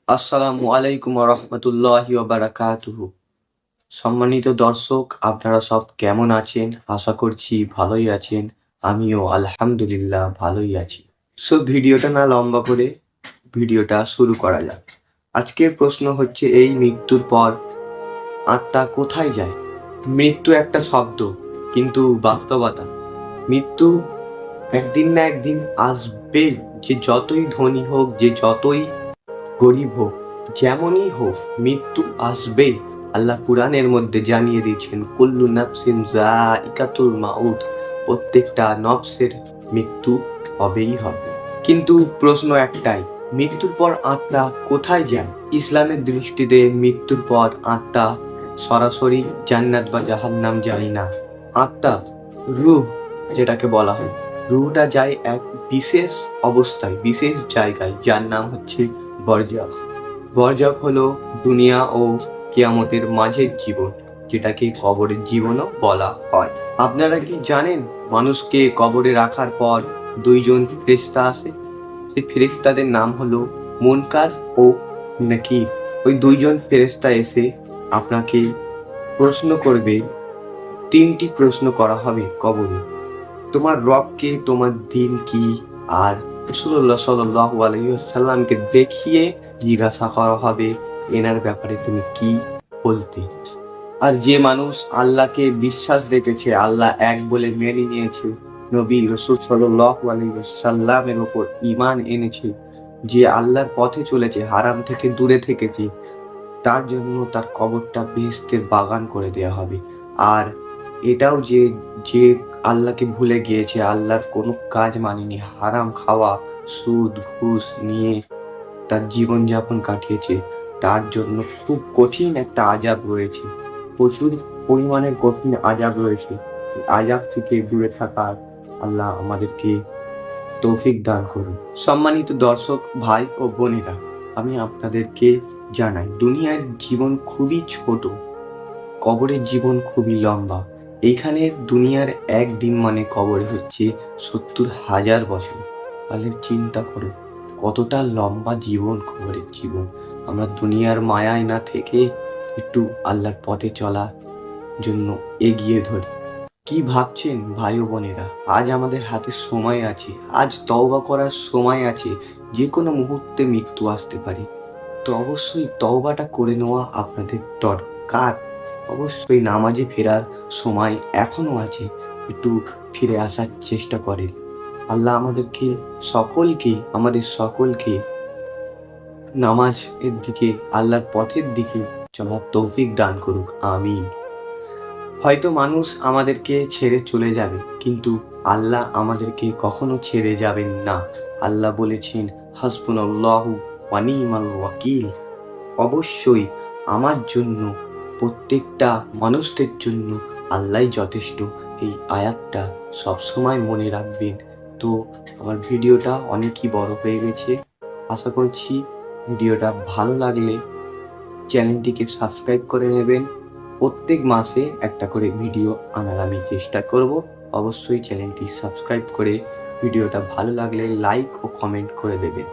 আসসালামু আলাইকুম রহমতুল্লাহি বারাকাতুহু। সম্মানিত দর্শক, আপনারা সব কেমন আছেন? আশা করছি ভালোই আছেন। আমিও আলহামদুলিল্লাহ ভালোই আছি। ভিডিওটা না লম্বা করে ভিডিওটা শুরু করা যাক। আজকের প্রশ্ন হচ্ছে এই, মৃত্যুর পর আত্মা কোথায় যায়? মৃত্যু একটা শব্দ, কিন্তু বাস্তবতা মৃত্যু একদিন না একদিন আসবে। যে যতই ধনী হোক, যে যতই গরিব হোক, যেমনই হোক, মৃত্যু আসবে। আল্লাহ কুরআনের মধ্যে জানিয়ে দিয়েছেন, কুল্লু নাফসিন যায়িকাতুল মাউত, প্রত্যেকটা নফসের মৃত্যু হবেই হবে। কিন্তু প্রশ্ন একটাই, মৃত্যুর পর আত্মা কোথায় যায়? ইসলামের দৃষ্টিতে মৃত্যুর পর আত্মা সরাসরি জান্নাত বা জাহান্নাম যায় না। আত্মা, রূহ যেটাকে বলা হয়, রূহটা যায় এক বিশেষ অবস্থায়, বিশেষ জায়গায়, যার নাম হচ্ছে বরজাখ। বরজাখ হলো দুনিয়া ও কিয়ামতের মাঝের জীবন, যেটাকে কবরের জীবনও বলা হয়। আপনারা কি জানেন, মানুষকে কবরে রাখার পর দুইজন ফেরেশতা আসে? সেই ফেরেশতাদের নাম হলো মুনকার ও নাকির। ওই দুইজন ফেরেশতা এসে আপনাকে প্রশ্ন করবে। তিনটি প্রশ্ন করা হবে কবরে। তোমার রব কে, তোমার দিন কি, আর রাসূলুল্লাহ সাল্লাল্লাহু আলাইহি ওয়াসাল্লামকে দেখিয়ে জিজ্ঞাসা করা হবে এনার ব্যাপারে তুমি কি বলতে। আর যে মানুষ আল্লাহকে বিশ্বাস রেখেছে, আল্লাহ এক বলে মেনে নিয়েছে, নবী রাসূল সাল্লাল্লাহু আলাইহি ওয়াসাল্লামের উপর ঈমান এনেছে, যে আল্লাহর পথে চলেছে, হারাম থেকে দূরে থেকেছে, তার জন্য তার কবরটা বেহেশতের বাগান করে দেয়া হবে। আর এটাও যে যে আল্লাহকে ভুলে গিয়েছে, আল্লাহর কোনো কাজ মানেনি, হারাম খাওয়া, সুদ ঘুষ নিয়ে তার জীবনযাপন কাটিয়েছে, তার জন্য খুব কঠিন একটা আযাব রয়েছে, প্রচুর পরিমাণে কঠিন আযাব রয়েছে। আযাব থেকে দূরে থাকার আল্লাহ আমাদেরকে তৌফিক দান করুন। সম্মানিত দর্শক ভাই ও বোনেরা, আমি আপনাদেরকে জানাই, দুনিয়ার জীবন খুবই ছোট, কবরের জীবন খুবই লম্বা। এইখানে দুনিয়ার একদিন মানে কবরে হচ্ছে ৭০,০০০ বছর। তাহলে চিন্তা করো কতটা লম্বা জীবন কবরের জীবন। আমরা দুনিয়ার মায়ায় না থেকে একটু আল্লাহর পথে চলার জন্য এগিয়ে ধরি। কি ভাবছেন ভাই ও বোনেরা? আজ আমাদের হাতে সময় আছে, আজ তওবা করার সময় আছে। যে কোনো মুহূর্তে মৃত্যু আসতে পারে, তো অবশ্যই তওবাটা করে নেওয়া আপনাদের দরকার। অবশ্যই নামাজে ফেরার সময় এখনো আছে, একটু ফিরে আসার চেষ্টা করেন। আল্লাহ আমাদের সকলকে নামাজ এর দিকে, আল্লাহর পথের দিকে চলার তৌফিক দান করুক, আমিন। হয়তো মানুষ আমাদেরকে ছেড়ে চলে যাবে, কিন্তু আল্লাহ আমাদেরকে কখনো ছেড়ে যাবেন না। আল্লাহ বলেছেন, হাসবুনাল্লাহু ওয়া নি'মাল ওয়াকিল। অবশ্যই আমার জন্য, প্রত্যেকটা মানুষদের জন্য আল্লাহই যথেষ্ট। এই আয়াতটা সবসময় মনে রাখবেন। তো আমার ভিডিওটা অনেকই বড় হয়ে গেছে। আশা করছি ভিডিওটা ভালো লাগলে চ্যানেলটিকে সাবস্ক্রাইব করে নেবেন। প্রত্যেক মাসে একটা করে ভিডিও আনার আমি চেষ্টা করব। অবশ্যই চ্যানেলটি সাবস্ক্রাইব করে ভিডিওটা ভালো লাগলে লাইক ও কমেন্ট করে দেবেন।